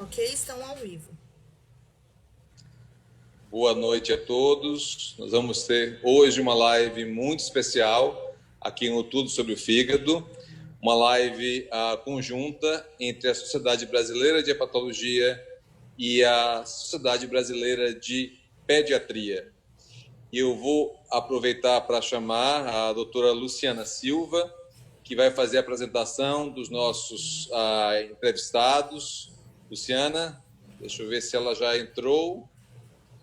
Ok, estão ao vivo. Boa noite a todos. Nós vamos ter hoje uma live muito especial aqui no Tudo sobre o Fígado, uma live conjunta entre a Sociedade Brasileira de Hepatologia e a Sociedade Brasileira de Pediatria. E eu vou aproveitar para chamar a doutora Luciana Silva, que vai fazer a apresentação dos nossos entrevistados. Luciana, deixa eu ver se ela já entrou.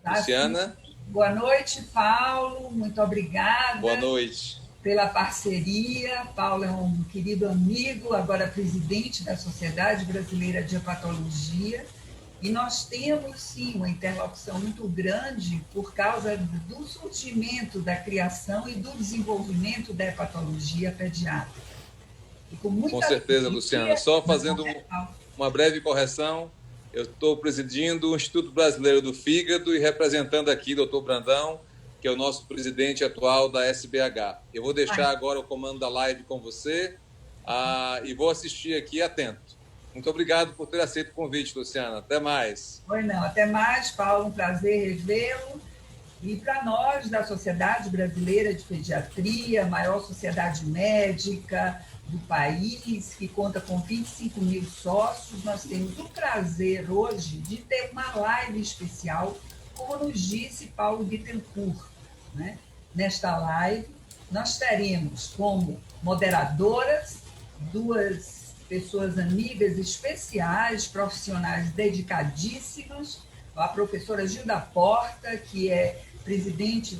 Luciana. Boa noite, Paulo. Muito obrigada. Boa noite. Pela parceria. Paulo é um querido amigo, agora presidente da Sociedade Brasileira de Hepatologia. E nós temos, sim, uma interlocução muito grande por causa do surgimento, da criação e do desenvolvimento da hepatologia pediátrica. E com certeza, Luciana. Só fazendo uma breve correção, eu estou presidindo o Instituto Brasileiro do Fígado e representando aqui o doutor Brandão, que é o nosso presidente atual da SBH. Eu vou deixar agora o comando da live com você e vou assistir aqui atento. Muito obrigado por ter aceito o convite, Luciana. Até mais. Pois não, até mais, Paulo. Um prazer revê-lo. E para nós, da Sociedade Brasileira de Pediatria, a maior sociedade médica do país, que conta com 25 mil sócios, nós temos o prazer hoje de ter uma live especial, como nos disse Paulo Bittencourt, né? Nesta live, nós teremos como moderadoras duas pessoas amigas especiais, profissionais dedicadíssimas, a professora Gilda Porta, que é presidente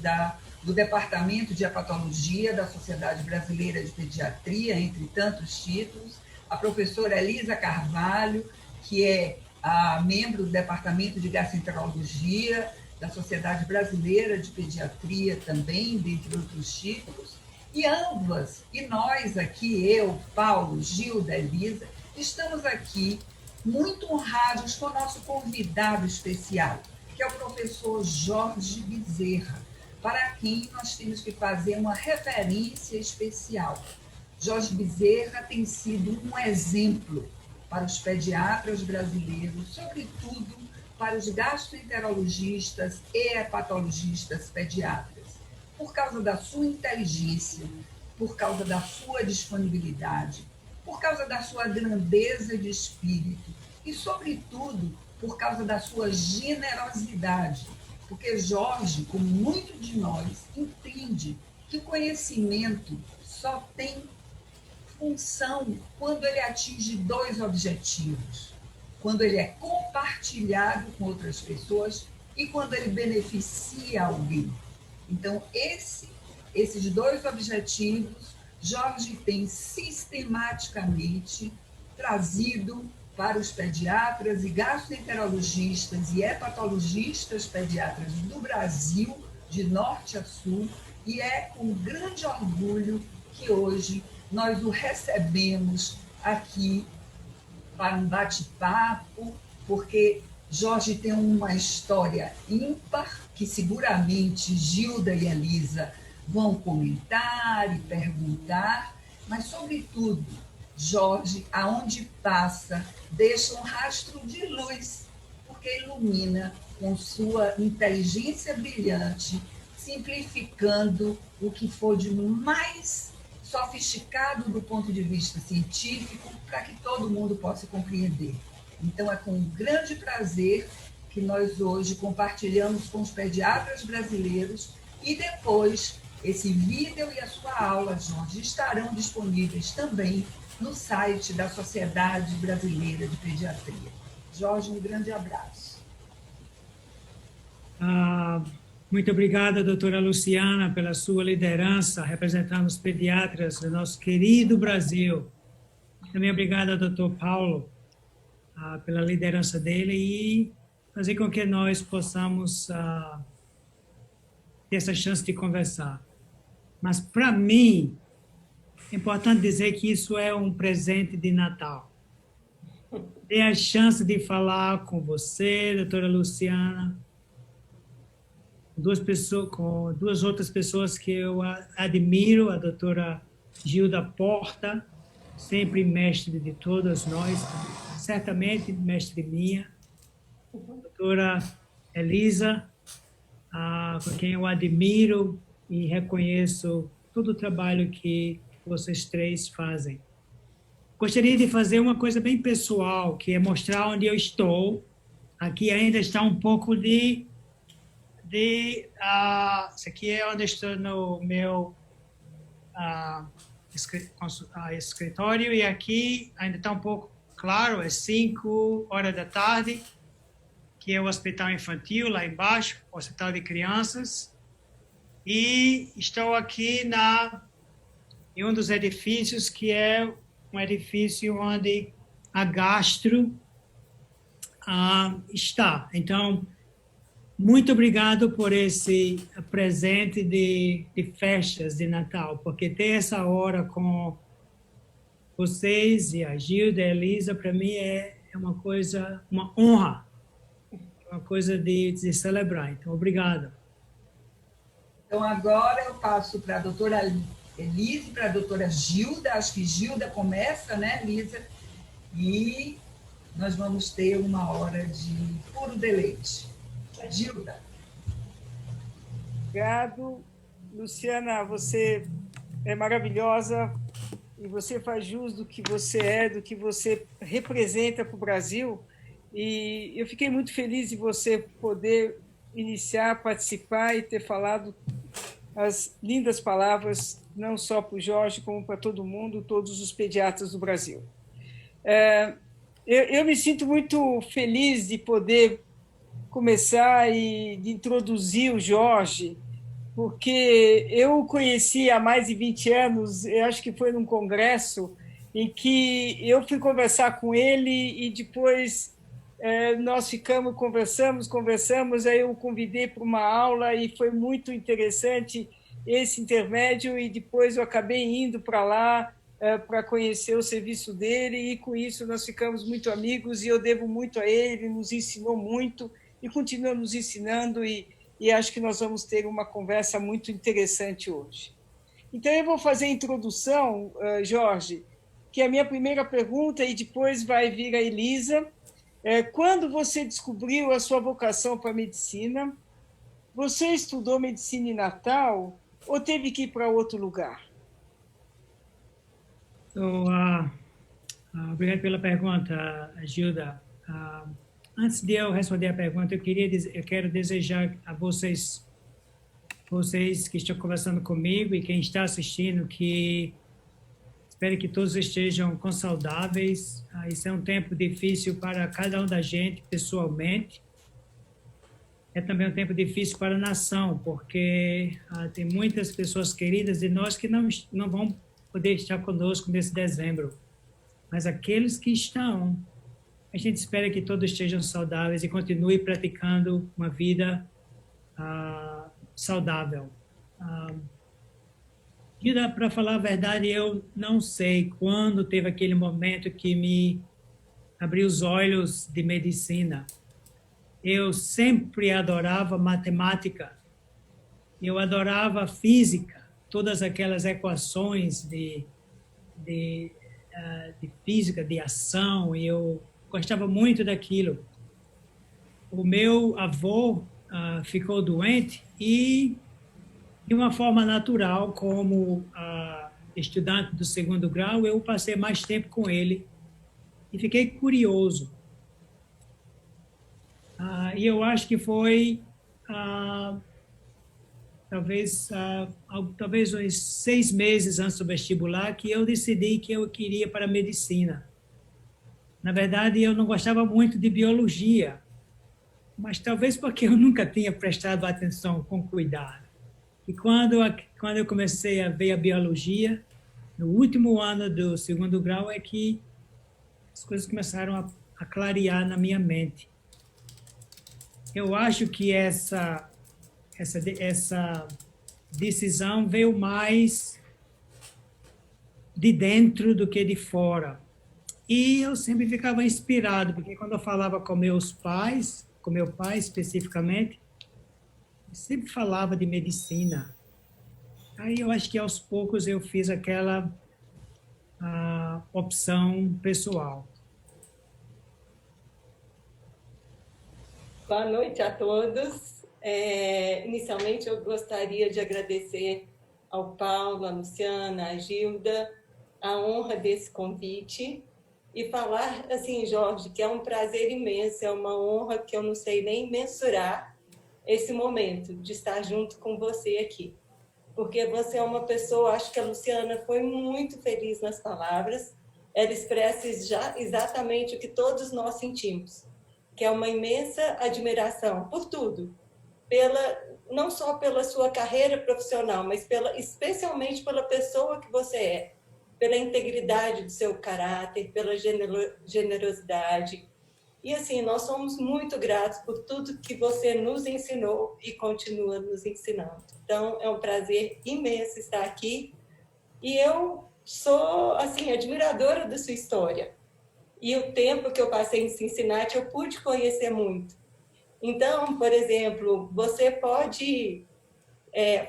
do Departamento de Hepatologia da Sociedade Brasileira de Pediatria, entre tantos títulos, a professora Elisa Carvalho, que é a membro do Departamento de Gastroenterologia da Sociedade Brasileira de Pediatria também, dentre outros títulos, e ambas, e nós aqui, eu, Paulo, Gilda, Elisa, estamos aqui muito honrados com o nosso convidado especial, que é o professor Jorge Bezerra, para quem nós temos que fazer uma referência especial. Jorge Bezerra tem sido um exemplo para os pediatras brasileiros, sobretudo para os gastroenterologistas e hepatologistas pediatras, por causa da sua inteligência, por causa da sua disponibilidade, por causa da sua grandeza de espírito e, sobretudo, por causa da sua generosidade, porque Jorge, como muitos de nós, entende que o conhecimento só tem função quando ele atinge dois objetivos: quando ele é compartilhado com outras pessoas e quando ele beneficia alguém. Então, esses dois objetivos, Jorge tem sistematicamente trazido para os pediatras e gastroenterologistas e hepatologistas pediatras do Brasil, de norte a sul, e é com grande orgulho que hoje nós o recebemos aqui para um bate-papo, porque Jorge tem uma história ímpar, que seguramente Gilda e Elisa vão comentar e perguntar, mas, sobretudo, Jorge, aonde passa, deixa um rastro de luz, porque ilumina com sua inteligência brilhante, simplificando o que for de mais sofisticado do ponto de vista científico, para que todo mundo possa compreender. Então, é com grande prazer que nós hoje compartilhamos com os pediatras brasileiros e depois esse vídeo e a sua aula, Jorge, estarão disponíveis também no site da Sociedade Brasileira de Pediatria. Jorge, um grande abraço. Muito obrigada, doutora Luciana, pela sua liderança, representando os pediatras do nosso querido Brasil. Também obrigada, doutor Paulo, pela liderança dele e fazer com que nós possamos ter essa chance de conversar. Mas, para mim, é importante dizer que isso é um presente de Natal. Ter a chance de falar com você, doutora Luciana, com duas outras pessoas que eu admiro, a doutora Gilda Porta, sempre mestre de todas nós, certamente mestre minha, doutora Elisa, com quem eu admiro e reconheço todo o trabalho que vocês três fazem. Gostaria de fazer uma coisa bem pessoal, que é mostrar onde eu estou. Aqui ainda está um pouco isso aqui é onde estou no meu escritório, e aqui ainda está um pouco claro, é 5 horas da tarde, que é o hospital infantil lá embaixo, o hospital de crianças, e estou aqui em um dos edifícios, que é um edifício onde a gastro está. Então, muito obrigado por esse presente de festas de Natal, porque ter essa hora com vocês e a Gilda e a Elisa, para mim, é uma coisa, uma honra, uma coisa de celebrar. Então, obrigado. Então, agora eu passo para a doutora Elisa e para a doutora Gilda. Acho que Gilda começa, né, Elisa? E nós vamos ter uma hora de puro deleite. Gilda. Obrigado. Luciana, você é maravilhosa e você faz jus do que você é, do que você representa para o Brasil. E eu fiquei muito feliz de você poder iniciar, participar e ter falado as lindas palavras, não só para o Jorge, como para todo mundo, todos os pediatras do Brasil. Eu me sinto muito feliz de poder começar e de introduzir o Jorge, porque eu o conheci há mais de 20 anos, eu acho que foi num congresso em que eu fui conversar com ele e depois nós conversamos, aí eu o convidei para uma aula e foi muito interessante esse intermédio, e depois eu acabei indo para lá para conhecer o serviço dele, e com isso nós ficamos muito amigos, e eu devo muito a ele, nos ensinou muito e continua nos ensinando, e acho que nós vamos ter uma conversa muito interessante hoje. Então, eu vou fazer a introdução, Jorge, que é a minha primeira pergunta, e depois vai vir a Elisa. Quando você descobriu a sua vocação para a medicina, você estudou medicina em Natal ou teve que ir para outro lugar? Obrigado pela pergunta, Gilda. Antes de eu responder a pergunta, eu quero desejar a vocês que estão conversando comigo e quem está assistindo, que espero que todos estejam saudáveis. Isso é um tempo difícil para cada um da gente, pessoalmente. É também um tempo difícil para a nação, porque tem muitas pessoas queridas de nós que não vão poder estar conosco nesse dezembro. Mas aqueles que estão, a gente espera que todos estejam saudáveis e continuem praticando uma vida saudável. Para falar a verdade, eu não sei quando teve aquele momento que me abriu os olhos de medicina. Eu sempre adorava matemática, eu adorava física, todas aquelas equações de física, de ação, e eu gostava muito daquilo. O meu avô ficou doente e, de uma forma natural, como estudante do 2º grau, eu passei mais tempo com ele e fiquei curioso. E eu acho que foi talvez uns 6 meses antes do vestibular que eu decidi que eu queria para a medicina. Na verdade, eu não gostava muito de biologia, mas talvez porque eu nunca tinha prestado atenção com cuidado. E quando eu comecei a ver a biologia, no último ano do 2º grau, é que as coisas começaram a clarear na minha mente. Eu acho que essa decisão veio mais de dentro do que de fora. E eu sempre ficava inspirado, porque quando eu falava com meus pais, com meu pai especificamente, eu sempre falava de medicina. Aí eu acho que aos poucos eu fiz aquela opção pessoal. Boa noite a todos. Inicialmente, eu gostaria de agradecer ao Paulo, à Luciana, à Gilda, a honra desse convite e falar, assim, Jorge, que é um prazer imenso, é uma honra que eu não sei nem mensurar esse momento de estar junto com você aqui. Porque você é uma pessoa, acho que a Luciana foi muito feliz nas palavras, ela expressa já exatamente o que todos nós sentimos, que é uma imensa admiração por tudo, não só pela sua carreira profissional, mas especialmente pela pessoa que você é, pela integridade do seu caráter, pela generosidade. E assim, nós somos muito gratos por tudo que você nos ensinou e continua nos ensinando. Então, é um prazer imenso estar aqui. E eu sou, assim, admiradora da sua história. E o tempo que eu passei em Cincinnati, eu pude conhecer muito. Então, por exemplo, você pode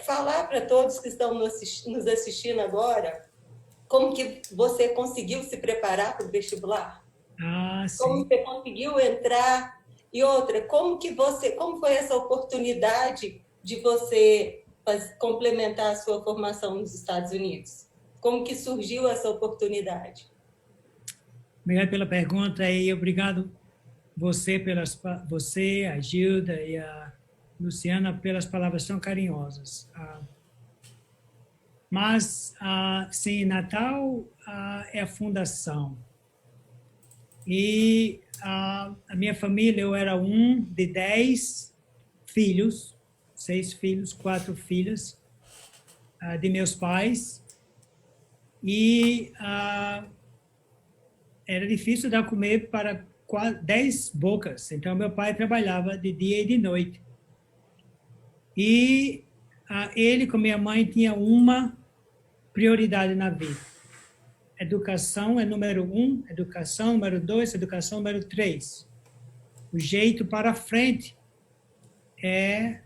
falar para todos que estão nos assistindo agora como que você conseguiu se preparar para o vestibular? Sim. Como você conseguiu entrar? E outra, como foi essa oportunidade de você complementar a sua formação nos Estados Unidos? Como que surgiu essa oportunidade? Obrigado pela pergunta e obrigado você, a Gilda e a Luciana pelas palavras tão carinhosas. Mas, sim, Natal é a fundação. E a minha família, eu era um de 10 filhos, 6 filhos, 4 filhas de meus pais. E era difícil dar comer para 10 bocas. Então, meu pai trabalhava de dia e de noite. E ele, com minha mãe, tinha uma prioridade na vida. Educação é número 1, educação número 2, educação número 3. O jeito para frente é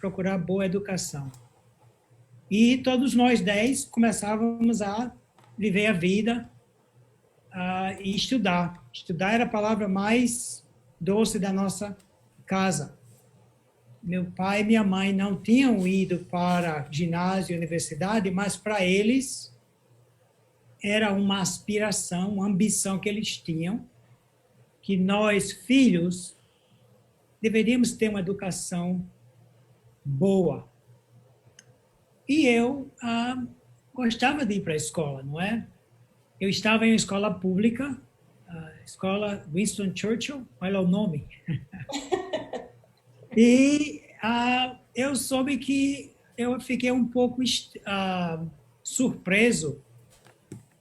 procurar boa educação. E todos nós 10 começávamos a viver a vida e estudar. Estudar era a palavra mais doce da nossa casa. Meu pai e minha mãe não tinham ido para ginásio e universidade, mas para eles era uma aspiração, uma ambição que eles tinham, que nós, filhos, deveríamos ter uma educação boa. E eu gostava de ir para a escola, não é? Eu estava em uma escola pública, a escola Winston Churchill, olha o nome. E eu soube que eu fiquei um pouco surpreso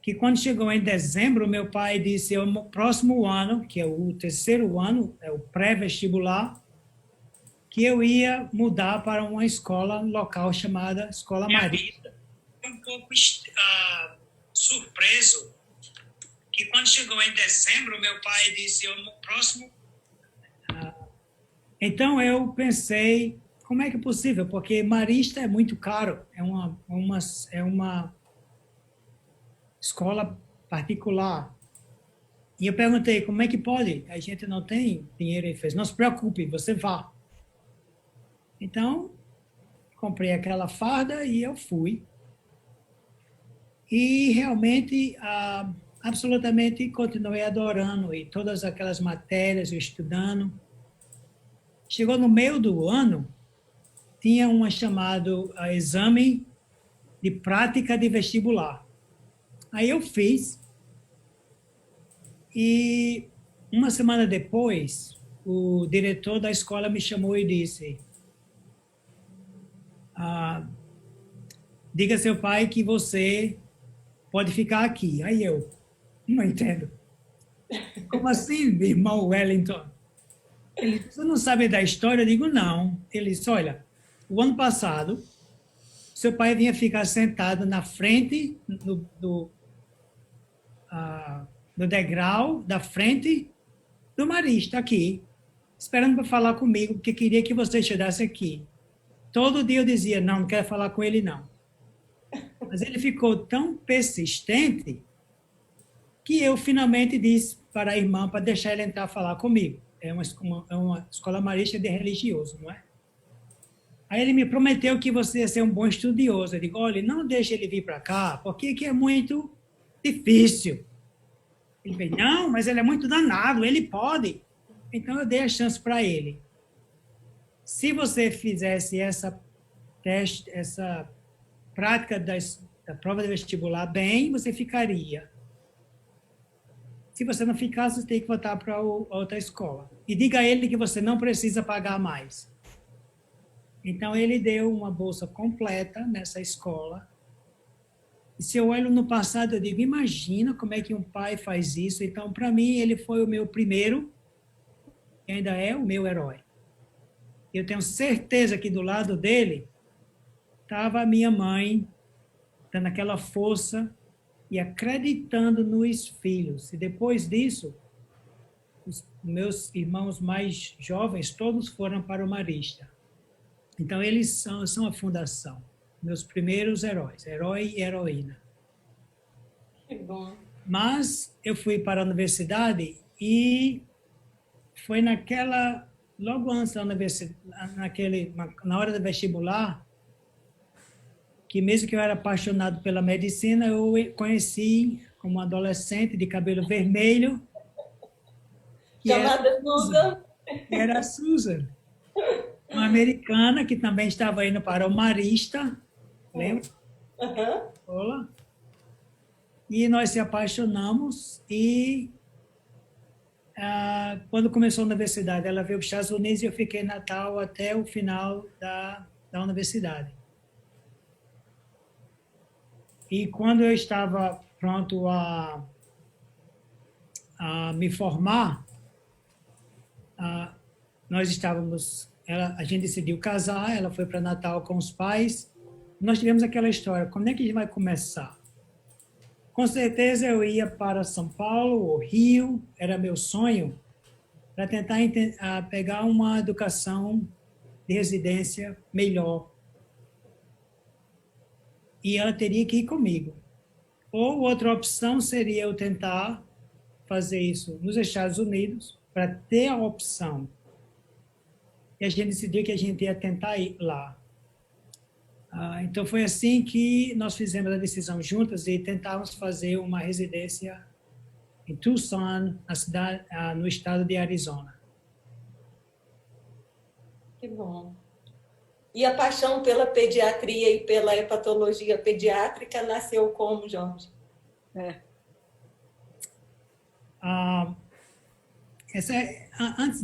que quando chegou em dezembro, meu pai disse, no próximo ano, que é o terceiro ano, é o pré-vestibular, que eu ia mudar para uma escola local chamada Escola Marista. Um pouco surpreso que quando chegou em dezembro, meu pai disse, no próximo... Então eu pensei, como é que é possível? Porque Marista é muito caro, é uma escola particular. E eu perguntei, como é que pode? A gente não tem dinheiro. Ele fez, não se preocupe, você vá. Então, comprei aquela farda e eu fui. E realmente, absolutamente, continuei adorando. E todas aquelas matérias, eu estudando. Chegou no meio do ano, tinha um chamado exame de prática de vestibular. Aí eu fiz, e uma semana depois, o diretor da escola me chamou e disse, diga a seu pai que você pode ficar aqui. Aí eu, não entendo. Como assim, irmão Wellington? Ele disse, você não sabe da história? Eu digo, não. Ele disse, olha, o ano passado, seu pai vinha ficar sentado na frente no degrau da frente do Marista, aqui, esperando para falar comigo, porque queria que você chegasse aqui. Todo dia eu dizia, não quero falar com ele, não. Mas ele ficou tão persistente que eu finalmente disse para a irmã para deixar ele entrar falar comigo. é uma escola marista de religioso, não é? Aí ele me prometeu que você ia ser um bom estudioso. Eu digo, olha, não deixe ele vir para cá, porque aqui é muito difícil. Ele fez, não, mas ele é muito danado, ele pode. Então eu dei a chance para ele. Se você fizesse essa prática da prova de vestibular bem, você ficaria. Se você não ficar, você tem que voltar para outra escola. E diga a ele que você não precisa pagar mais. Então, ele deu uma bolsa completa nessa escola. E se eu olho no passado, eu digo, imagina como é que um pai faz isso. Então, para mim, ele foi o meu primeiro, e ainda é o meu herói. Eu tenho certeza que do lado dele estava a minha mãe, dando aquela força e acreditando nos filhos. E depois disso, os meus irmãos mais jovens, todos foram para o Marista. Então, eles são a fundação, meus primeiros heróis, herói e heroína. Que bom. Mas eu fui para a universidade e foi logo antes da universidade, na hora do vestibular, que mesmo que eu era apaixonado pela medicina, eu conheci como adolescente de cabelo vermelho, Chamada Susan. Era a Susan, uma americana que também estava indo para o Marista, lembra? Uhum. Olá. E nós se apaixonamos e quando começou a universidade, ela veio para os Estados Unidos e eu fiquei em Natal até o final da universidade. E quando eu estava pronto a me formar, nós estávamos, a gente decidiu casar, ela foi para Natal com os pais. Nós tivemos aquela história, como é que a gente vai começar? Com certeza eu ia para São Paulo ou Rio, era meu sonho, para tentar pegar uma educação de residência melhor. E ela teria que ir comigo. Ou outra opção seria eu tentar fazer isso nos Estados Unidos, para ter a opção. E a gente decidiu que a gente ia tentar ir lá. Então, foi assim que nós fizemos a decisão juntas e tentávamos fazer uma residência em Tucson, no estado de Arizona. Que bom. E a paixão pela pediatria e pela hepatologia pediátrica nasceu como, Jorge? Antes,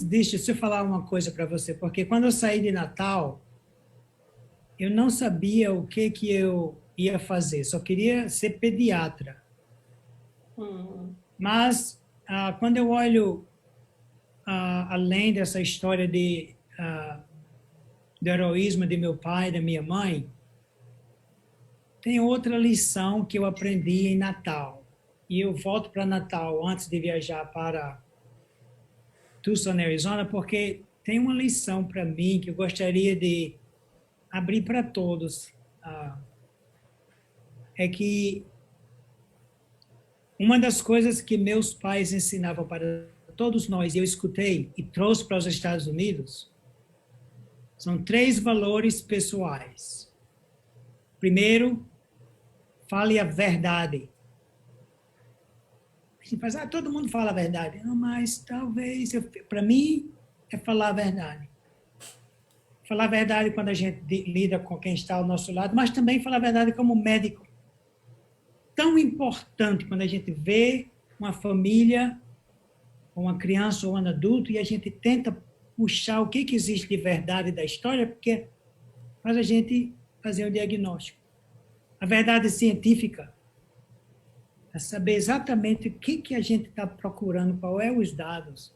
deixa eu falar uma coisa para você, porque quando eu saí de Natal, eu não sabia o que eu ia fazer, só queria ser pediatra. Mas, quando eu olho além dessa história do heroísmo de meu pai e da minha mãe, tem outra lição que eu aprendi em Natal. E eu volto para Natal antes de viajar para Tucson, Arizona, porque tem uma lição para mim que eu gostaria de abrir para todos. É que uma das coisas que meus pais ensinavam para todos nós, e eu escutei e trouxe para os Estados Unidos, são 3 valores pessoais. Primeiro, fale a verdade. A gente faz, todo mundo fala a verdade. Não, mas talvez, para mim, é falar a verdade. Falar a verdade quando a gente lida com quem está ao nosso lado, mas também falar a verdade como médico. Tão importante quando a gente vê uma família, uma criança ou um adulto, e a gente tenta puxar o que existe de verdade da história, porque faz a gente fazer o diagnóstico. A verdade científica é saber exatamente o que a gente está procurando, qual é os dados.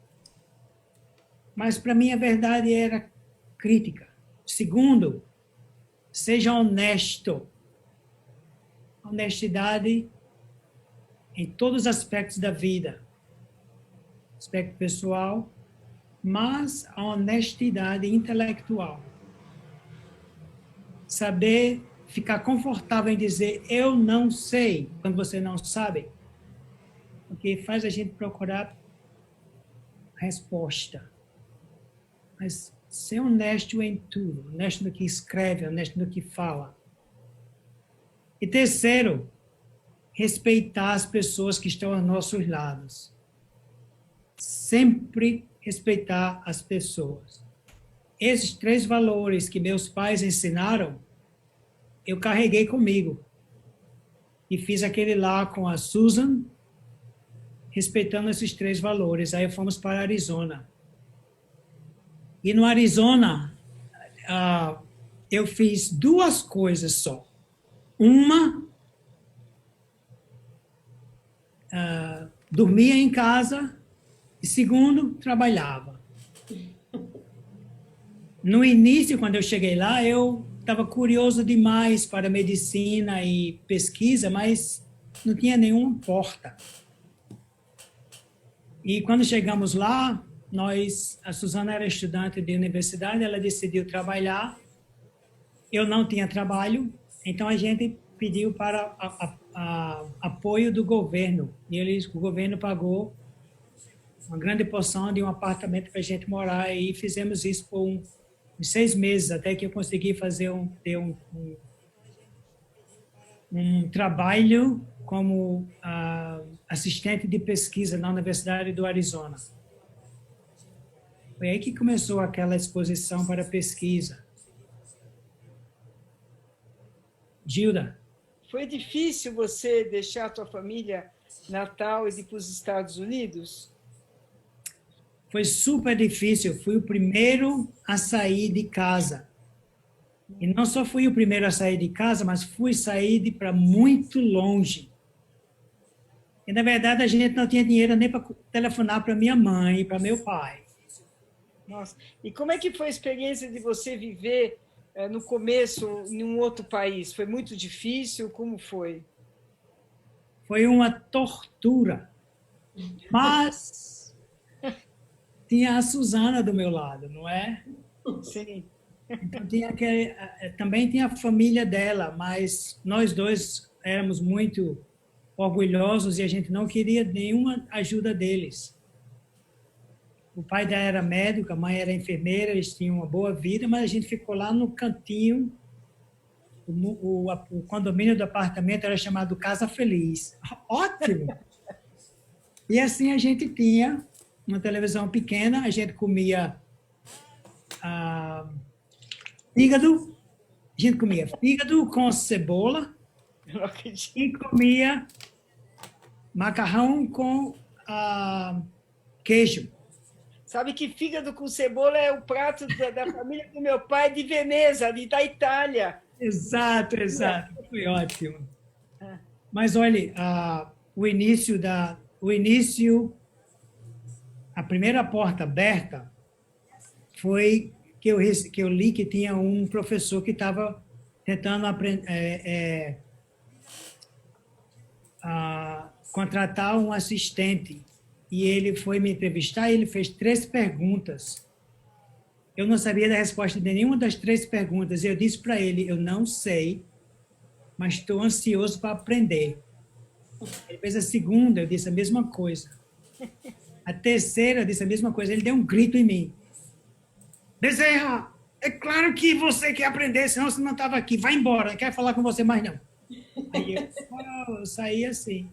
Mas, para mim, a verdade era crítica. Segundo, seja honesto. Honestidade em todos os aspectos da vida. Aspecto pessoal, mas a honestidade intelectual. Saber ficar confortável em dizer eu não sei, quando você não sabe, porque faz a gente procurar resposta. Mas ser honesto em tudo, honesto no que escreve, honesto no que fala. E terceiro, respeitar as pessoas que estão aos nossos lados. Sempre respeitar as pessoas. Esses 3 valores que meus pais ensinaram, eu carreguei comigo. E fiz aquele lá com a Susan, respeitando esses 3 valores. Aí fomos para Arizona. E no Arizona, eu fiz 2 coisas só. Uma, dormia em casa, e segundo, trabalhava. No início, quando eu cheguei lá, eu estava curioso demais para medicina e pesquisa, mas não tinha nenhuma porta. E quando chegamos lá, a Suzana era estudante de universidade, ela decidiu trabalhar. Eu não tinha trabalho, então a gente pediu para apoio do governo. E o governo pagou uma grande porção de um apartamento para a gente morar. E fizemos isso por uns 6 meses, até que eu consegui ter um trabalho como assistente de pesquisa na Universidade do Arizona. Foi aí que começou aquela exposição para pesquisa. Gilda? Foi difícil você deixar a tua família natal e ir para os Estados Unidos? Foi super difícil. Fui o primeiro a sair de casa. E não só fui o primeiro a sair de casa, mas fui sair para muito longe. E, na verdade, a gente não tinha dinheiro nem para telefonar para minha mãe e para meu pai. Nossa. E como é que foi a experiência de você viver no começo em um outro país? Foi muito difícil? Como foi? Foi uma tortura. Mas tinha a Suzana do meu lado, não é? Sim. Então, também tinha a família dela, mas nós dois éramos muito orgulhosos e a gente não queria nenhuma ajuda deles. O pai dela era médico, a mãe era enfermeira, eles tinham uma boa vida, mas a gente ficou lá no cantinho. O condomínio do apartamento era chamado Casa Feliz. Ótimo! E assim a gente tinha uma televisão pequena, a gente comia fígado, a gente comia fígado com cebola e comia macarrão com queijo. Sabe que fígado com cebola é o prato da família do meu pai de Veneza, da Itália. Exato. Foi ótimo. Mas, olha, a primeira porta aberta foi que eu li que tinha um professor que estava tentando contratar um assistente. E ele foi me entrevistar e ele fez 3 perguntas. Eu não sabia da resposta de nenhuma das 3 perguntas. E eu disse para ele, eu não sei, mas estou ansioso para aprender. Ele fez a segunda, eu disse a mesma coisa. A terceira, eu disse a mesma coisa. Ele deu um grito em mim. Bezerra, é claro que você quer aprender, senão você não estava aqui. Vai embora, não quero falar com você mais não. Aí eu saí assim.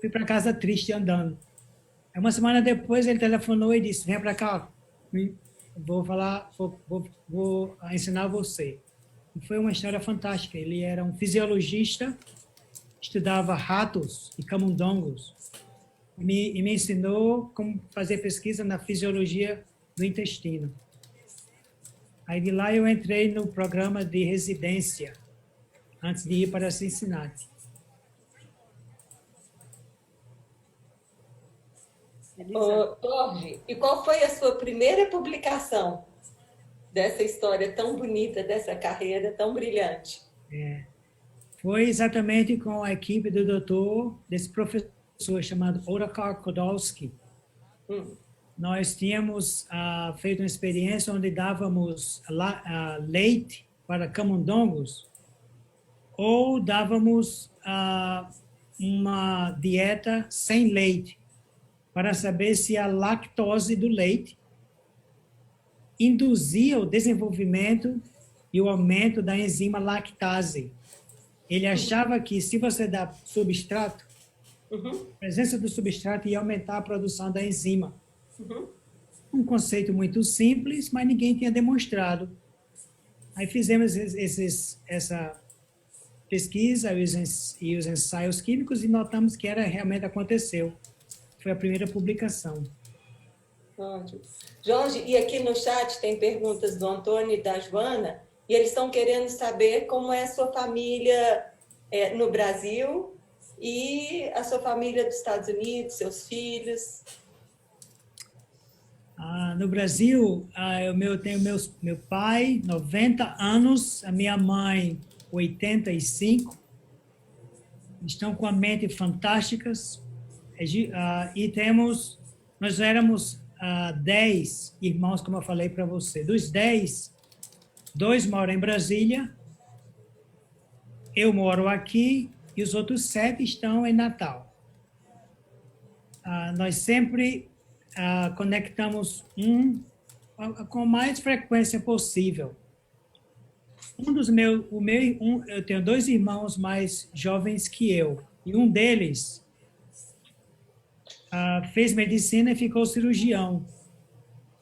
Fui para casa triste andando. Uma semana depois ele telefonou e disse, vem para cá, vou ensinar você. E foi uma história fantástica. Ele era um fisiologista, estudava ratos e camundongos e me ensinou como fazer pesquisa na fisiologia do intestino. Aí de lá eu entrei no programa de residência antes de ir para Cincinnati. Jorge, e qual foi a sua primeira publicação dessa história tão bonita, dessa carreira tão brilhante? Foi exatamente com a equipe do doutor, desse professor chamado Otakar Kodolsky. Nós tínhamos feito uma experiência onde dávamos leite para camundongos ou dávamos uma dieta sem leite. para saber se a lactose do leite induzia o desenvolvimento e o aumento da enzima lactase. Ele achava que se você dá substrato, a presença do substrato ia aumentar a produção da enzima. Um conceito muito simples, mas ninguém tinha demonstrado. Aí fizemos essa pesquisa e os ensaios químicos e notamos que realmente aconteceu. Foi a primeira publicação. Ótimo. Jorge, e aqui no chat tem perguntas do Antônio e da Joana, e eles estão querendo saber como é a sua família no Brasil e a sua família dos Estados Unidos, seus filhos. No Brasil, eu tenho meu pai, 90 anos, a minha mãe, 85. Estão com a mente fantásticas. E nós éramos 10 irmãos, como eu falei para você. Dos 10, 2 moram em Brasília, eu moro aqui e os outros 7 estão em Natal. Nós sempre conectamos com a mais frequência possível. Eu tenho 2 irmãos mais jovens que eu, e um deles fez medicina e ficou cirurgião.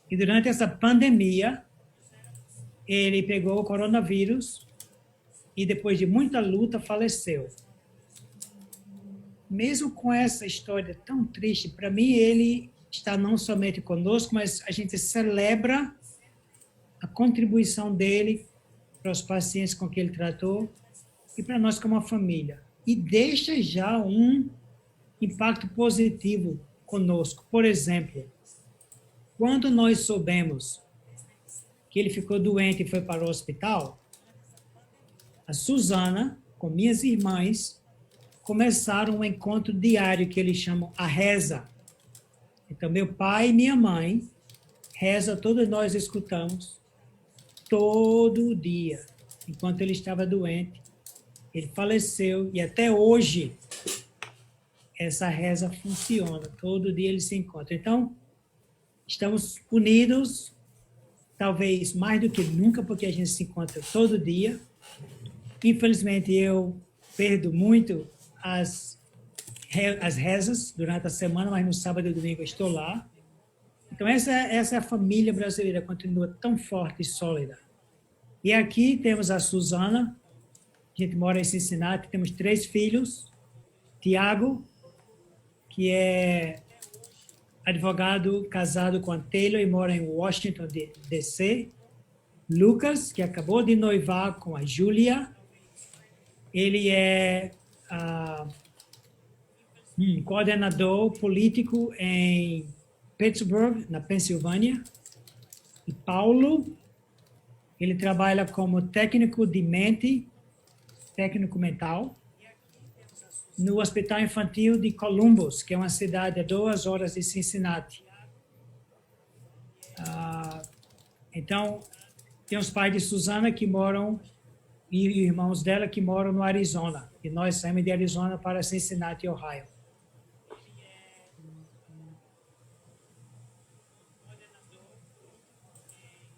E durante essa pandemia, ele pegou o coronavírus e depois de muita luta faleceu. Mesmo com essa história tão triste, para mim ele está não somente conosco, mas a gente celebra a contribuição dele para os pacientes com que ele tratou e para nós como família. E deixa já um impacto positivo conosco. Por exemplo, quando nós soubemos que ele ficou doente e foi para o hospital, a Suzana, com minhas irmãs, começaram um encontro diário que eles chamam a reza. Então, meu pai e minha mãe reza, todos nós escutamos, todo dia, enquanto ele estava doente. Ele faleceu e até hoje essa reza funciona. Todo dia eles se encontram. Então, estamos unidos, talvez mais do que nunca, porque a gente se encontra todo dia. Infelizmente, eu perdo muito as rezas durante a semana, mas no sábado e domingo eu estou lá. Então, essa é a família brasileira, continua tão forte e sólida. E aqui temos a Suzana, a gente mora em Cincinnati, temos 3 filhos. Tiago, que é advogado casado com a Taylor e mora em Washington, D.C. Lucas, que acabou de noivar com a Júlia. Ele é coordenador político em Pittsburgh, na Pensilvânia. E Paulo, ele trabalha como técnico de mente, técnico mental, no Hospital Infantil de Columbus, que é uma cidade a 2 horas de Cincinnati. Então, tem os pais de Suzana que moram, e irmãos dela que moram no Arizona. E nós saímos de Arizona para Cincinnati, Ohio.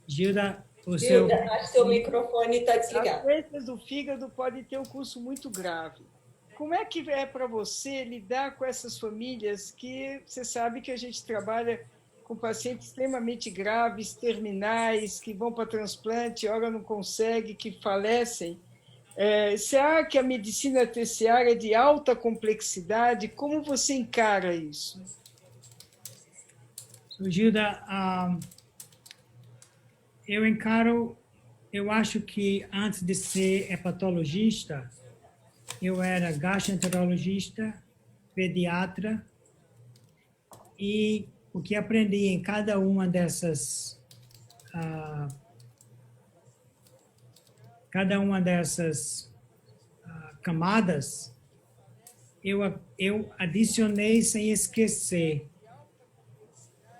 Gilda, acho que seu microfone está desligado. As doenças do fígado podem ter um curso muito grave. Como é que é para você lidar com essas famílias que você sabe que a gente trabalha com pacientes extremamente graves, terminais, que vão para transplante, ora não consegue, que falecem? Será que a medicina terciária é de alta complexidade? Como você encara isso? Gilda, eu acho que antes de ser hepatologista, eu era gastroenterologista, pediatra, e o que aprendi em cada uma dessas camadas, eu adicionei sem esquecer.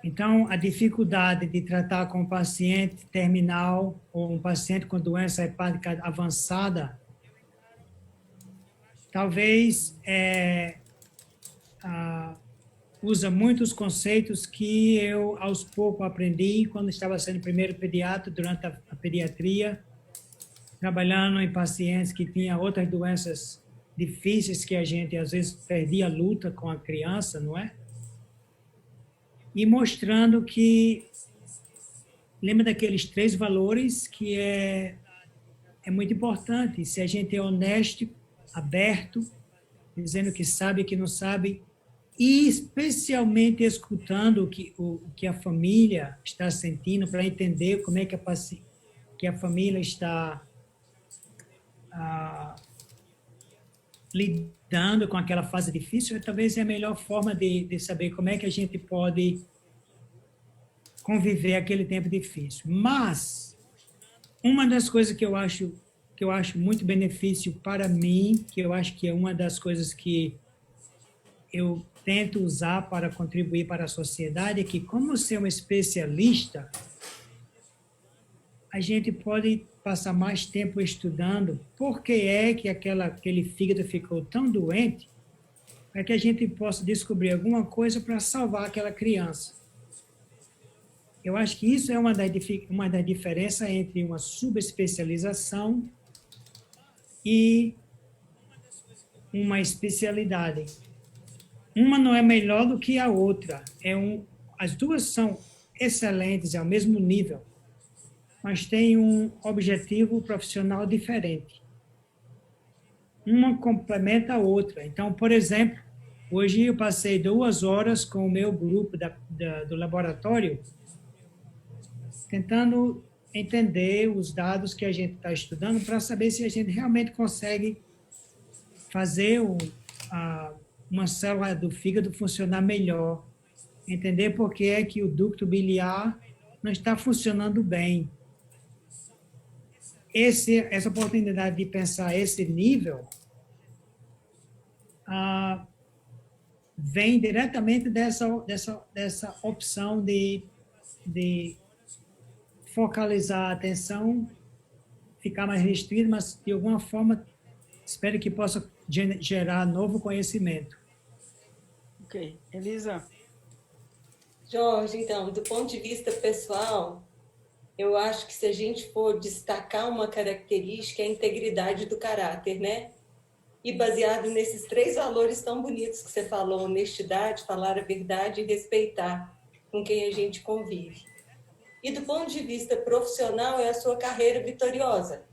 Então, a dificuldade de tratar com um paciente terminal ou um paciente com doença hepática avançada, talvez usa muitos conceitos que eu, aos poucos, aprendi quando estava sendo primeiro pediatra, durante a pediatria, trabalhando em pacientes que tinham outras doenças difíceis que a gente, às vezes, perdia a luta com a criança, não é? E mostrando que, lembra daqueles 3 valores que é muito importante. Se a gente é honesto, aberto, dizendo que sabe e que não sabe, e especialmente escutando o que a família está sentindo, para entender como é que a família está lidando com aquela fase difícil, talvez é a melhor forma de saber como é que a gente pode conviver aquele tempo difícil. Mas uma das coisas que eu acho muito benefício para mim, que eu acho que é uma das coisas que eu tento usar para contribuir para a sociedade, é que, como ser um especialista, a gente pode passar mais tempo estudando por que é que aquele fígado ficou tão doente, para que a gente possa descobrir alguma coisa para salvar aquela criança. Eu acho que isso é uma das diferenças entre uma subespecialização e uma especialidade. Uma não é melhor do que a outra. As duas são excelentes, ao mesmo nível, mas têm um objetivo profissional diferente. Uma complementa a outra. Então, por exemplo, hoje eu passei 2 horas com o meu grupo do laboratório, tentando entender os dados que a gente está estudando para saber se a gente realmente consegue fazer uma célula do fígado funcionar melhor, entender por que é que o ducto biliar não está funcionando bem. Essa oportunidade de pensar esse nível vem diretamente dessa opção de focalizar a atenção, ficar mais restrito, mas de alguma forma espero que possa gerar novo conhecimento. Ok. Elisa? Jorge, então, do ponto de vista pessoal, eu acho que se a gente for destacar uma característica, é a integridade do caráter, né? E baseado nesses 3 valores tão bonitos que você falou, honestidade, falar a verdade e respeitar com quem a gente convive. E do ponto de vista profissional, é a sua carreira vitoriosa.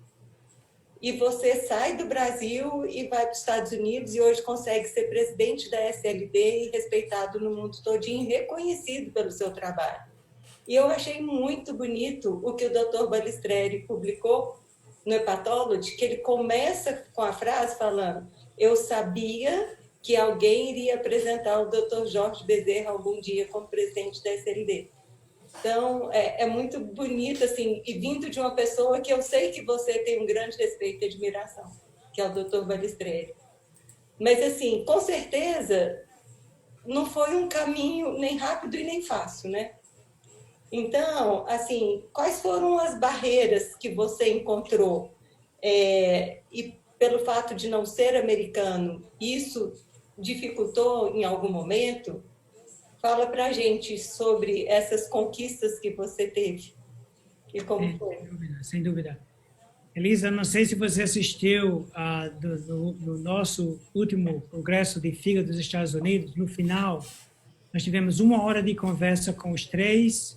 E você sai do Brasil e vai para os Estados Unidos e hoje consegue ser presidente da SLD e respeitado no mundo todinho, reconhecido pelo seu trabalho. E eu achei muito bonito o que o Dr. Balistreri publicou no Hepatology, que ele começa com a frase falando: eu sabia que alguém iria apresentar o Dr. Jorge Bezerra algum dia como presidente da SLD. Então, é muito bonito, assim, e vindo de uma pessoa que eu sei que você tem um grande respeito e admiração, que é o Dr. Balistreri. Mas, assim, com certeza, não foi um caminho nem rápido e nem fácil, né? Então, assim, quais foram as barreiras que você encontrou? E pelo fato de não ser americano, isso dificultou em algum momento? Fala para a gente sobre essas conquistas que você teve e como foi. Sem dúvida. Elisa, não sei se você assistiu no nosso último congresso de fígado dos Estados Unidos. No final, nós tivemos 1 hora de conversa com os 3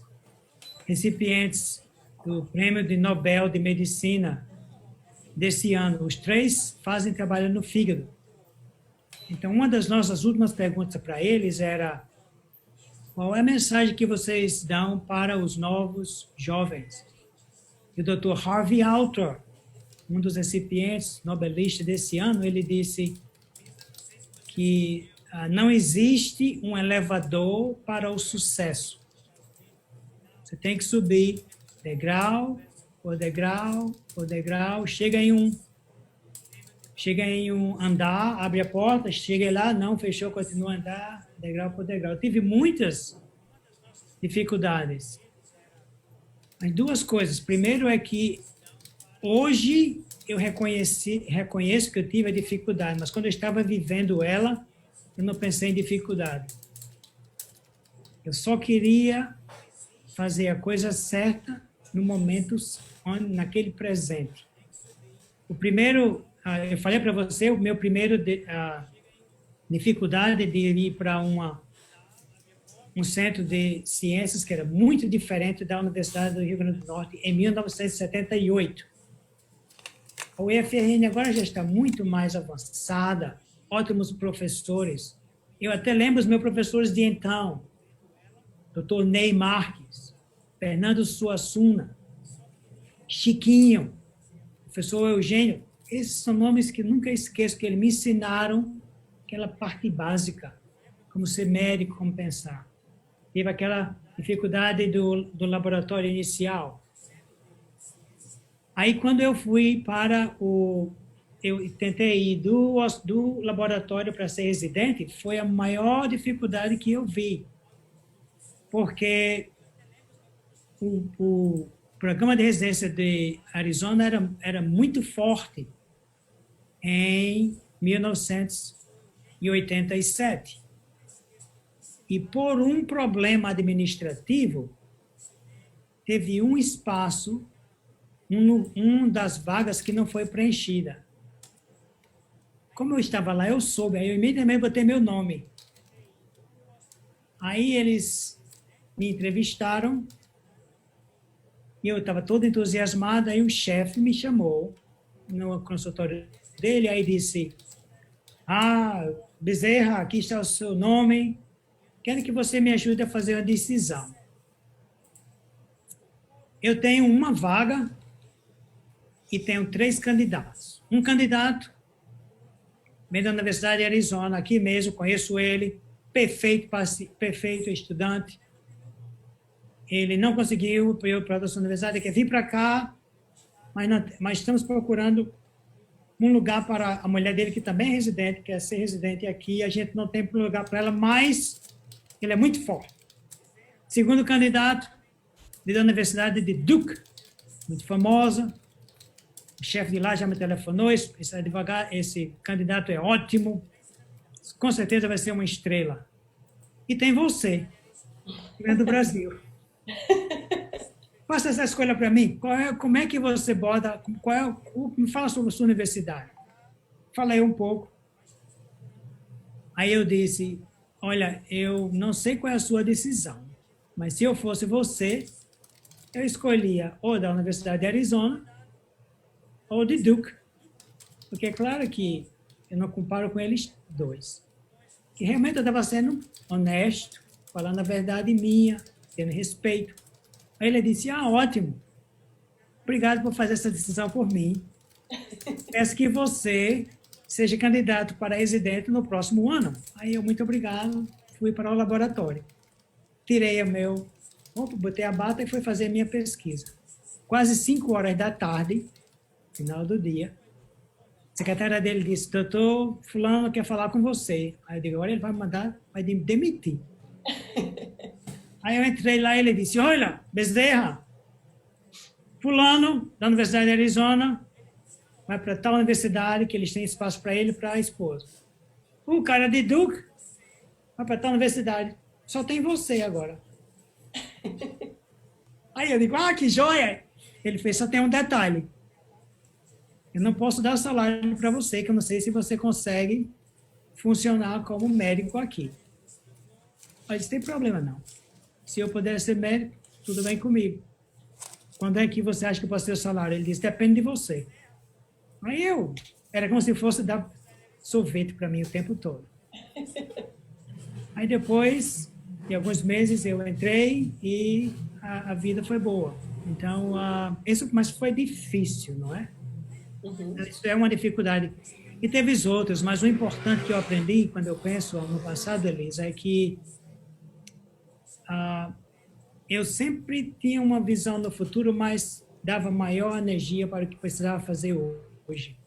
recipientes do Prêmio de Nobel de Medicina desse ano. Os 3 fazem trabalho no fígado. Então, uma das nossas últimas perguntas para eles era: qual é a mensagem que vocês dão para os novos jovens? E o Dr. Harvey Alter, um dos recipientes nobelistas desse ano, ele disse que não existe um elevador para o sucesso. Você tem que subir degrau por degrau por degrau, chega em um andar, abre a porta, chega lá, não fechou, continua a andar, degrau por degrau. Eu tive muitas dificuldades. Mas 2 coisas. Primeiro é que hoje eu reconheço que eu tive a dificuldade, mas quando eu estava vivendo ela, eu não pensei em dificuldade. Eu só queria fazer a coisa certa no momento, naquele presente. O primeiro, eu falei para você, o meu primeiro dificuldade de ir para um centro de ciências que era muito diferente da Universidade do Rio Grande do Norte em 1978. A UFRN agora já está muito mais avançada, ótimos professores. Eu até lembro os meus professores de então, Dr. Ney Marques, Fernando Suassuna, Chiquinho, professor Eugênio. Esses são nomes que nunca esqueço, que eles me ensinaram aquela parte básica, como ser médico, como pensar. Teve aquela dificuldade do laboratório inicial. Aí, quando eu fui para eu tentei ir do laboratório para ser residente, foi a maior dificuldade que eu vi, porque o programa de residência de Arizona era muito forte em 1987. E por um problema administrativo, teve um espaço, das vagas que não foi preenchida. Como eu estava lá, eu soube, aí eu imediatamente botei meu nome. Aí eles me entrevistaram, e eu estava todo entusiasmado, aí o chefe me chamou no consultório dele, aí disse, Bezerra, aqui está o seu nome, quero que você me ajude a fazer uma decisão. Eu tenho uma vaga e tenho 3 candidatos. Um candidato vem da Universidade de Arizona, aqui mesmo, conheço ele, perfeito estudante. Ele não conseguiu ir para a nossa universidade, quer vir para cá, mas estamos procurando um lugar para a mulher dele, que também é residente, quer ser residente aqui, a gente não tem lugar para ela, mas ele é muito forte. Segundo candidato, da Universidade de Duke, muito famosa, o chefe de lá já me telefonou, esse candidato é ótimo, com certeza vai ser uma estrela. E tem você, que vem do Brasil. Faça essa escolha para mim. Como é que você bota, me fala sobre a sua universidade. Falei um pouco. Aí eu disse, olha, eu não sei qual é a sua decisão, mas se eu fosse você, eu escolhia ou da Universidade de Arizona ou de Duke, porque é claro que eu não comparo com eles dois. Que realmente eu estava sendo honesto, falando a verdade minha, tendo respeito. Aí ele disse, ótimo, obrigado por fazer essa decisão por mim. Peço que você seja candidato para residente no próximo ano. Aí eu, muito obrigado, fui para o laboratório. Tirei botei a bata e fui fazer a minha pesquisa. Quase 5 horas da tarde, final do dia, a secretária dele disse, doutor fulano quer falar com você. Aí eu digo, olha, ele vai me demitir. Aí eu entrei lá e ele disse, olha, Bezerra, fulano da Universidade de Arizona vai para tal universidade que eles têm espaço para ele e para a esposa. O cara de Duke vai para tal universidade. Só tem você agora. Aí eu digo, que joia! Ele fez, só tem um detalhe. Eu não posso dar salário para você, que eu não sei se você consegue funcionar como médico aqui. Mas não tem problema, não. Se eu puder ser médico, tudo bem comigo. Quando é que você acha que eu posso ter o salário? Ele disse, depende de você. Aí era como se fosse dar sorvete para mim o tempo todo. Aí depois de alguns meses eu entrei e a vida foi boa. Então, mas foi difícil, não é? Uhum. Isso é uma dificuldade. E teve os outros, mas o importante que eu aprendi quando eu penso no passado, Elisa, é que eu sempre tinha uma visão no futuro, mas dava maior energia para o que precisava fazer hoje.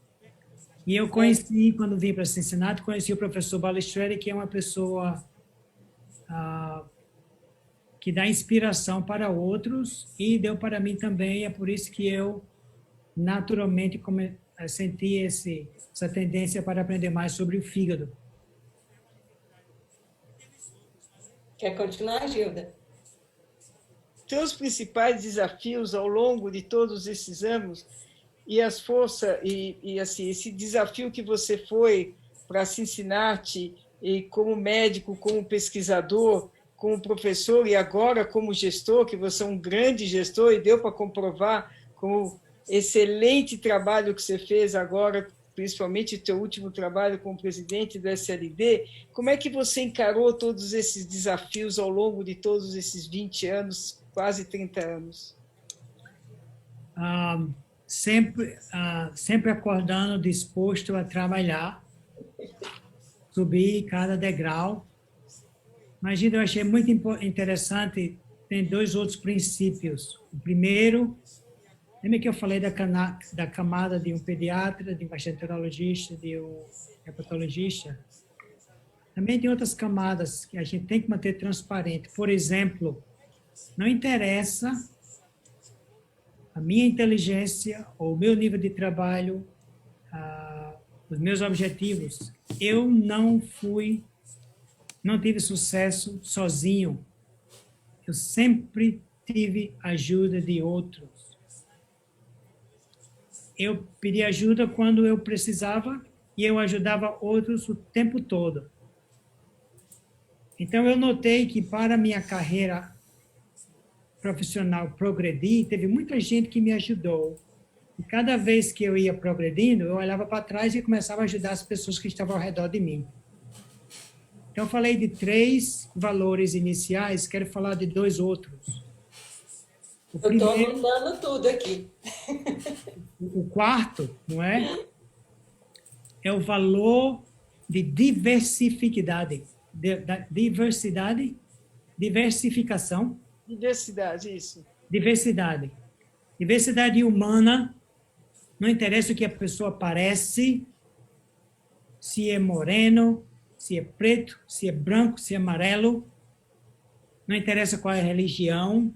E eu conheci, quando vim para Cincinnati, conheci o professor Balistreri, que é uma pessoa que dá inspiração para outros e deu para mim também. É por isso que eu, naturalmente, senti essa tendência para aprender mais sobre o fígado. Quer continuar, Gilda? Teus principais desafios ao longo de todos esses anos e as forças e assim esse desafio que você foi para Cincinnati e como médico, como pesquisador, como professor e agora como gestor, que você é um grande gestor e deu para comprovar como excelente trabalho que você fez agora, principalmente o teu último trabalho como presidente do SLD. Como é que você encarou todos esses desafios ao longo de todos esses 20 anos, quase 30 anos? Sempre acordando, disposto a trabalhar, subir cada degrau. Mas, Gilda, eu achei muito interessante, tem dois outros princípios. O primeiro, lembra que eu falei da camada de um pediatra, de um gastroenterologista, de um hepatologista? Também tem outras camadas que a gente tem que manter transparente. Por exemplo, não interessa a minha inteligência ou o meu nível de trabalho, os meus objetivos. Eu não tive sucesso sozinho. Eu sempre tive ajuda de outros. Eu pedi ajuda quando eu precisava e eu ajudava outros o tempo todo. Então, eu notei que para a minha carreira profissional progredir, teve muita gente que me ajudou. E cada vez que eu ia progredindo, eu olhava para trás e começava a ajudar as pessoas que estavam ao redor de mim. Então, eu falei de 3 valores iniciais, quero falar de 2 outros. Eu estou anotando tudo aqui. O quarto, não é? É o valor de diversificação. Diversidade, isso. Diversidade humana, não interessa o que a pessoa parece, se é moreno, se é preto, se é branco, se é amarelo, não interessa qual é a religião,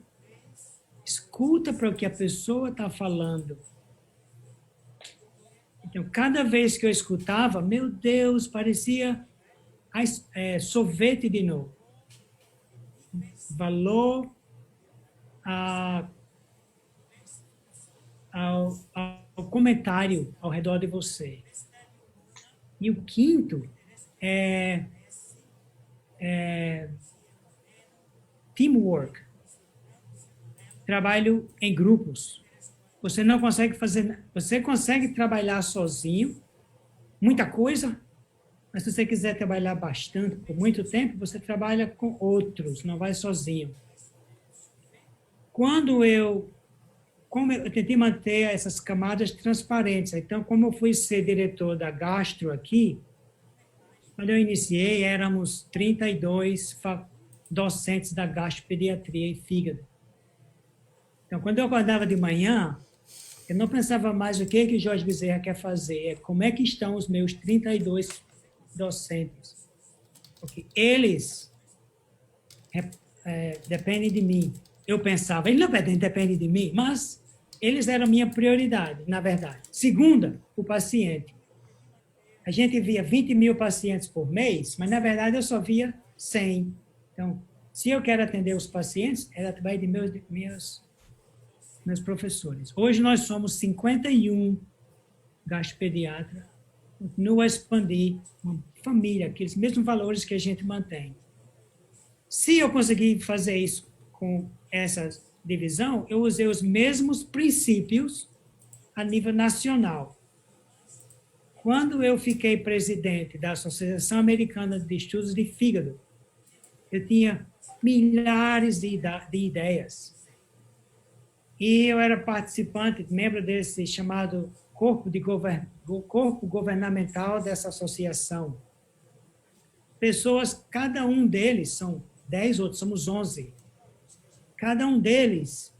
escuta para o que a pessoa está falando. Então, cada vez que eu escutava, meu Deus, parecia sorvete de novo. Valor ao comentário ao redor de você. E o quinto é teamwork. Trabalho em grupos. Você não consegue fazer, você consegue trabalhar sozinho, muita coisa, mas se você quiser trabalhar bastante, por muito tempo, você trabalha com outros, não vai sozinho. Como eu tentei manter essas camadas transparentes, então, como eu fui ser diretor da Gastro aqui, quando eu iniciei, éramos 32 docentes da gastropediatria e fígado. Então, quando eu acordava de manhã, eu não pensava mais o que Jorge Bezerra quer fazer, é como é que estão os meus 32 docentes. Porque eles dependem de mim. Eu pensava, ele não depende de mim, mas eles eram minha prioridade, na verdade. Segunda, o paciente. A gente via 20 mil pacientes por mês, mas, na verdade, eu só via 100. Então, se eu quero atender os pacientes, é através de meus professores. Hoje, nós somos 51 gastropediatras. Continua a expandir uma família, aqueles mesmos valores que a gente mantém. Se eu conseguir fazer isso com essa divisão, eu usei os mesmos princípios a nível nacional. Quando eu fiquei presidente da Associação Americana de Estudos de Fígado, eu tinha milhares de ideias. E eu era participante, membro desse chamado corpo governamental dessa associação. Pessoas, cada um deles, são 10, outros somos 11. Cada um deles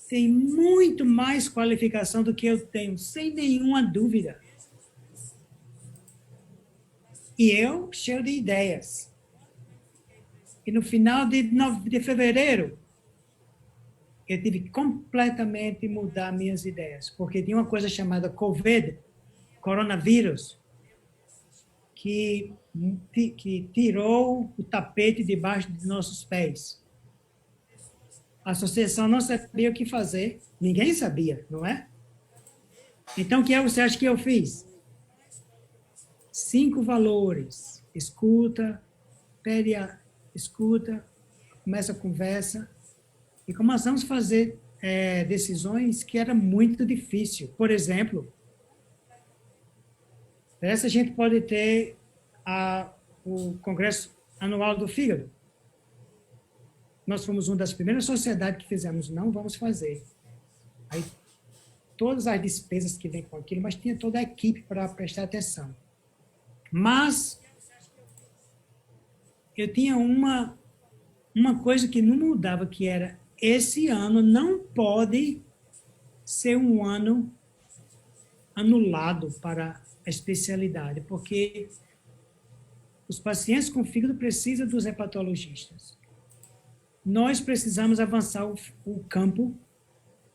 tem muito mais qualificação do que eu tenho, sem nenhuma dúvida. E eu, cheio de ideias. E no final de fevereiro, eu tive que completamente mudar minhas ideias, porque tinha uma coisa chamada COVID, coronavírus, que tirou o tapete debaixo de nossos pés. A associação não sabia o que fazer, ninguém sabia, não é? Então, o que você acha que eu fiz? 5 valores: escuta, escuta, começa a conversa, e começamos a fazer decisões que era muito difícil. Por exemplo, essa a gente pode ter o Congresso Anual do Fígado. Nós fomos uma das primeiras sociedades que fizemos, não vamos fazer. Aí, todas as despesas que vêm com aquilo, mas tinha toda a equipe para prestar atenção. Mas eu tinha uma coisa que não mudava, que era: esse ano não pode ser um ano anulado para a especialidade, porque os pacientes com fígado precisam dos hepatologistas. Nós precisamos avançar o campo,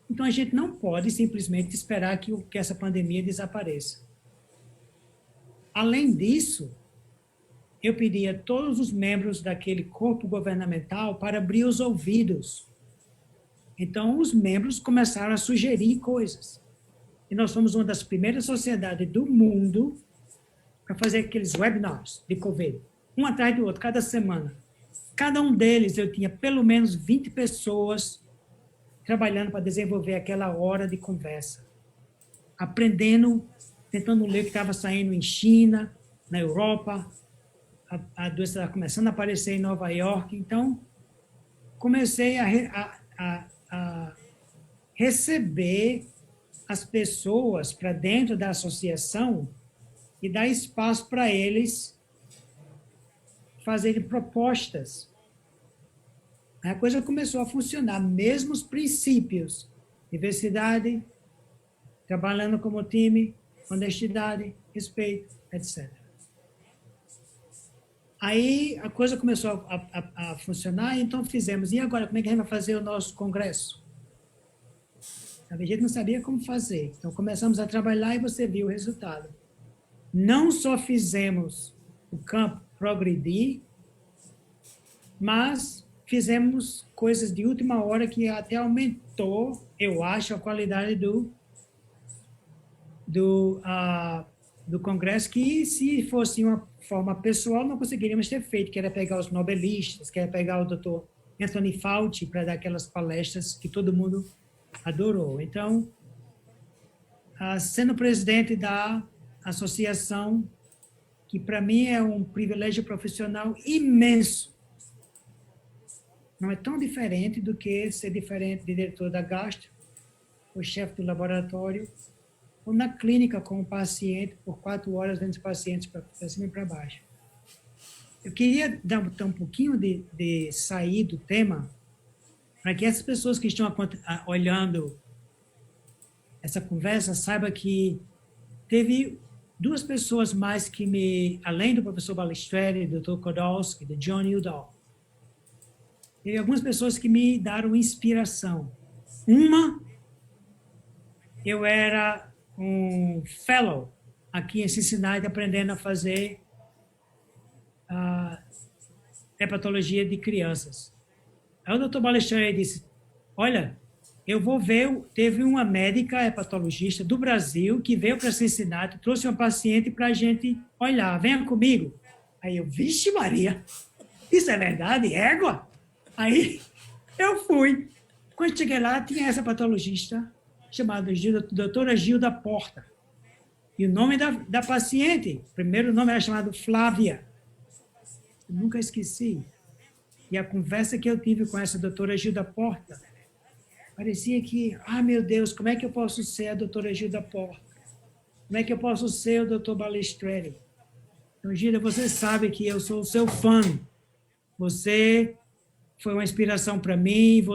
então a gente não pode simplesmente esperar que essa pandemia desapareça. Além disso, eu pedi a todos os membros daquele corpo governamental para abrir os ouvidos. Então, os membros começaram a sugerir coisas. E nós fomos uma das primeiras sociedades do mundo para fazer aqueles webinars de COVID, um atrás do outro, cada semana. Cada um deles eu tinha pelo menos 20 pessoas trabalhando para desenvolver aquela hora de conversa, aprendendo, tentando ler o que estava saindo em China, na Europa, a doença estava começando a aparecer em Nova York. Então, comecei a receber as pessoas para dentro da associação e dar espaço para eles fazerem propostas. A coisa começou a funcionar, mesmo os princípios: diversidade, trabalhando como time, honestidade, respeito, etc. Aí a coisa começou a funcionar, então fizemos. E agora, como é que a gente vai fazer o nosso congresso? A gente não sabia como fazer. Então começamos a trabalhar e você viu o resultado. Não só fizemos o campo progredir, mas fizemos coisas de última hora que até aumentou, eu acho, a qualidade do congresso, que se fosse uma forma pessoal não conseguiríamos ter feito, que era pegar os nobelistas, que era pegar o Dr. Anthony Fauci para dar aquelas palestras que todo mundo adorou. Então, sendo presidente da associação, que para mim é um privilégio profissional imenso, não é tão diferente do que ser diferente de diretor da gastro, ou chefe do laboratório, ou na clínica com o paciente, por 4 horas dentro dos pacientes, para cima e para baixo. Eu queria dar um pouquinho de sair do tema, para que essas pessoas que estão olhando essa conversa saibam que teve 2 pessoas mais que além do professor Balistreri, do Dr. Kodolsky, do John Udall, teve algumas pessoas que me deram inspiração. Uma, eu era um fellow aqui em Cincinnati, aprendendo a fazer hepatologia de crianças. Aí o Dr. Balistreri disse: olha, eu vou ver, teve uma médica hepatologista do Brasil que veio para Cincinnati, trouxe uma paciente para a gente olhar, venha comigo. Aí eu, vixe Maria, isso é verdade, égua? Aí eu fui. Quando cheguei lá, tinha essa patologista chamada doutora Gilda Porta. E o nome da paciente, o primeiro nome era chamado Flávia. Eu nunca esqueci. E a conversa que eu tive com essa doutora Gilda Porta, parecia que, meu Deus, como é que eu posso ser a doutora Gilda Porta? Como é que eu posso ser o doutor Balistreri? Então, Gilda, você sabe que eu sou o seu fã. Você foi uma inspiração para mim,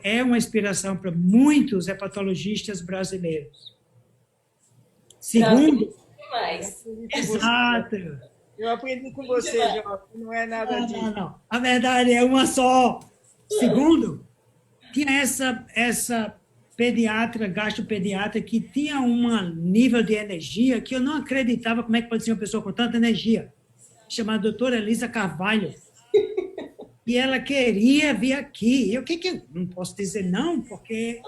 é uma inspiração para muitos hepatologistas brasileiros. Segundo... Exato. Eu aprendi com você, Jorge, não é nada disso. Não. A verdade é uma só. Segundo, tinha essa pediatra, gastropediatra, que tinha um nível de energia que eu não acreditava como é que pode ser uma pessoa com tanta energia, chamada doutora Elisa Carvalho. E ela queria vir aqui. E o que eu não posso dizer não, porque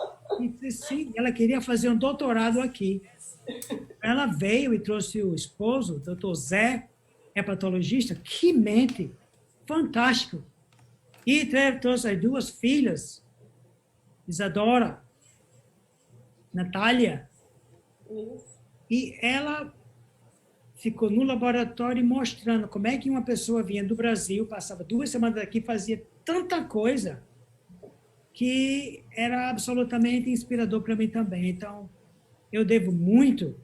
sim, ela queria fazer um doutorado aqui. Ela veio e trouxe o esposo, o doutor Zé, hepatologista, que mente, fantástico. E trouxe as duas filhas, Isadora, Natália, e ela ficou no laboratório mostrando como é que uma pessoa vinha do Brasil, passava 2 semanas aqui, fazia tanta coisa que era absolutamente inspirador para mim também. Então, eu devo muito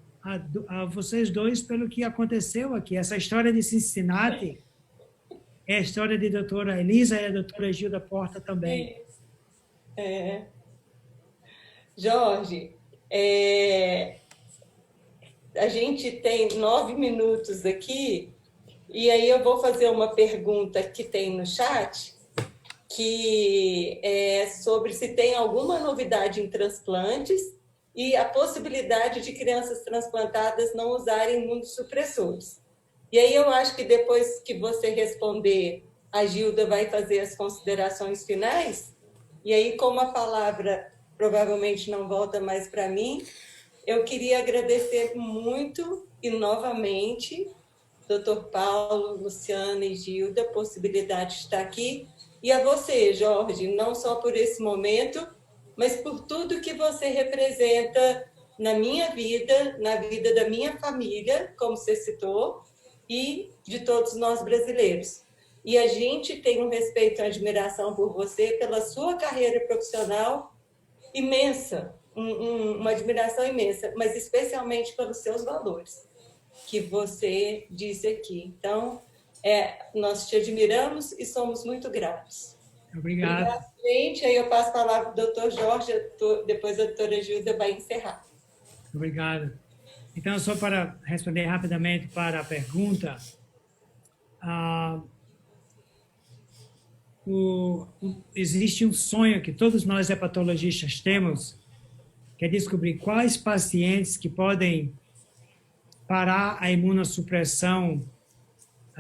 a vocês dois pelo que aconteceu aqui. Essa história de Cincinnati é a história de doutora Elisa e a doutora Gilda Porta também. Jorge, a gente tem 9 minutos aqui, e aí eu vou fazer uma pergunta que tem no chat, que é sobre se tem alguma novidade em transplantes e a possibilidade de crianças transplantadas não usarem imunossupressores. E aí eu acho que depois que você responder, a Gilda vai fazer as considerações finais, e aí, como a palavra provavelmente não volta mais para mim, eu queria agradecer muito e novamente, Dr. Paulo, Luciana e Gilda, a possibilidade de estar aqui, e a você, Jorge, não só por esse momento, mas por tudo que você representa na minha vida, na vida da minha família, como você citou, e de todos nós brasileiros. E a gente tem um respeito e uma admiração por você, pela sua carreira profissional imensa, uma admiração imensa, mas especialmente pelos seus valores, que você disse aqui. Então, nós te admiramos e somos muito gratos. Obrigado. Obrigada, gente. Aí eu passo a palavra para o doutor Jorge, depois a doutora Gilda vai encerrar. Obrigado. Então, só para responder rapidamente para a pergunta, existe um sonho que todos nós hepatologistas temos, que é descobrir quais pacientes que podem parar a imunossupressão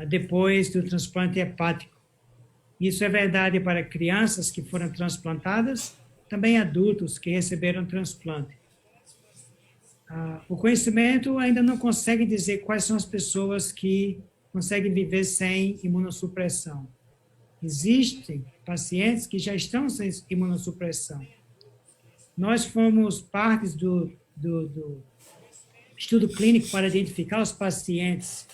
depois do transplante hepático. Isso é verdade para crianças que foram transplantadas, também adultos que receberam transplante. O conhecimento ainda não consegue dizer quais são as pessoas que conseguem viver sem imunossupressão. Existem pacientes que já estão sem imunossupressão. Nós fomos partes do estudo clínico para identificar os pacientes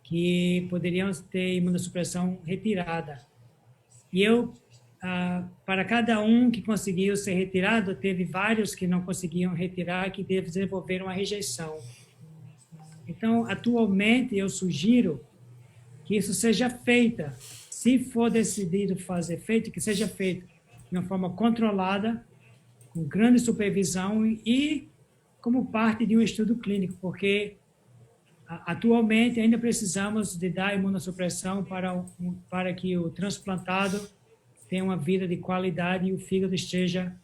que poderiam ter imunossupressão retirada. E para cada um que conseguiu ser retirado, teve vários que não conseguiam retirar, que desenvolveram a rejeição. Então, atualmente, eu sugiro que isso seja feito, se for decidido que seja feito de uma forma controlada, com grande supervisão e como parte de um estudo clínico, porque atualmente ainda precisamos de dar imunossupressão para que o transplantado tenha uma vida de qualidade e o fígado esteja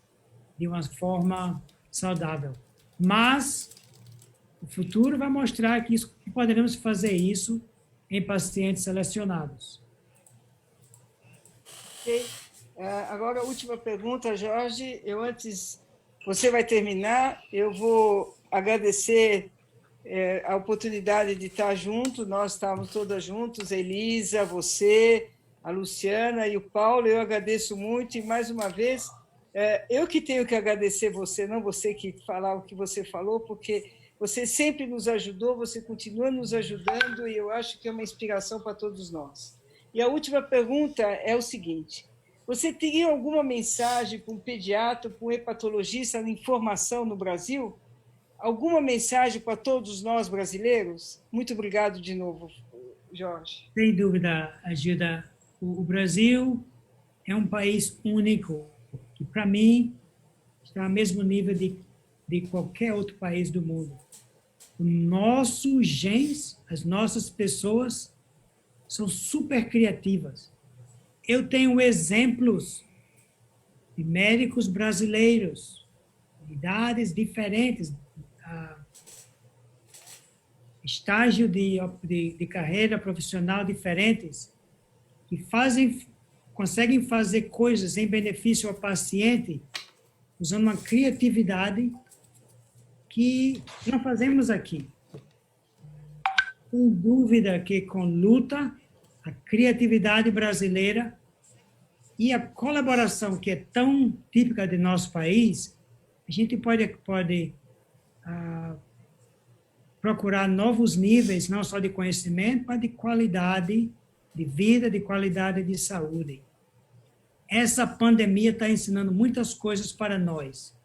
de uma forma saudável. Mas o futuro vai mostrar que poderemos fazer isso em pacientes selecionados. Ok. Agora, a última pergunta, Jorge. Você vai terminar, eu vou agradecer a oportunidade de estar junto, nós estávamos todas juntos, a Elisa, você, a Luciana e o Paulo, eu agradeço muito, e mais uma vez, eu que tenho que agradecer você, não você que falar o que você falou, porque você sempre nos ajudou, você continua nos ajudando, e eu acho que é uma inspiração para todos nós. E a última pergunta é o seguinte: você teria alguma mensagem para um pediatra, para um hepatologista em formação no Brasil? Alguma mensagem para todos nós brasileiros? Muito obrigado de novo, Jorge. Sem dúvida, Gilda. O Brasil é um país único, que para mim está ao mesmo nível de qualquer outro país do mundo. Os nossos genes, as nossas pessoas são super criativas. Eu tenho exemplos de médicos brasileiros idades diferentes, estágio de carreira profissional diferentes, que conseguem fazer coisas em benefício ao paciente, usando uma criatividade que não fazemos aqui. Sem dúvida que com luta, a criatividade brasileira e a colaboração que é tão típica de nosso país, a gente pode procurar novos níveis, não só de conhecimento, mas de qualidade de vida, de qualidade de saúde. Essa pandemia está ensinando muitas coisas para nós.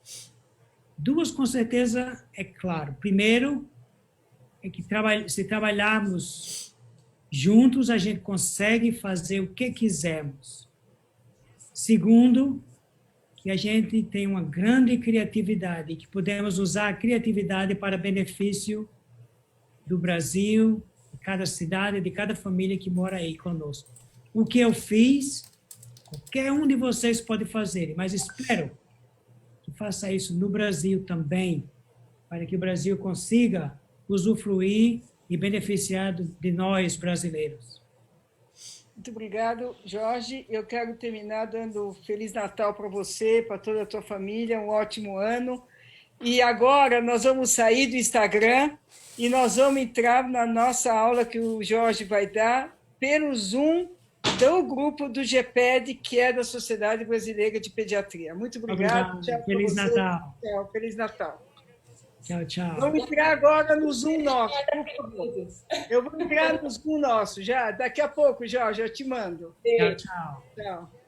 Duas, com certeza, é claro. Primeiro, é que se trabalharmos juntos, a gente consegue fazer o que quisermos. Segundo, que a gente tem uma grande criatividade, que podemos usar a criatividade para benefício do Brasil, de cada cidade, de cada família que mora aí conosco. O que eu fiz, qualquer um de vocês pode fazer, mas espero que faça isso no Brasil também, para que o Brasil consiga usufruir e beneficiar de nós, brasileiros. Muito obrigado, Jorge. Eu quero terminar dando Feliz Natal para você, para toda a tua família, um ótimo ano. E agora nós vamos sair do Instagram e nós vamos entrar na nossa aula que o Jorge vai dar pelo Zoom do grupo do GPED, que é da Sociedade Brasileira de Pediatria. Muito obrigado. Tchau, Feliz Natal. Tchau, Feliz Natal. Tchau, tchau. Vamos entrar agora no Zoom nosso, por favor. Eu vou entrar no Zoom nosso já. Daqui a pouco, Jorge, eu te mando. Tchau, tchau. Tchau.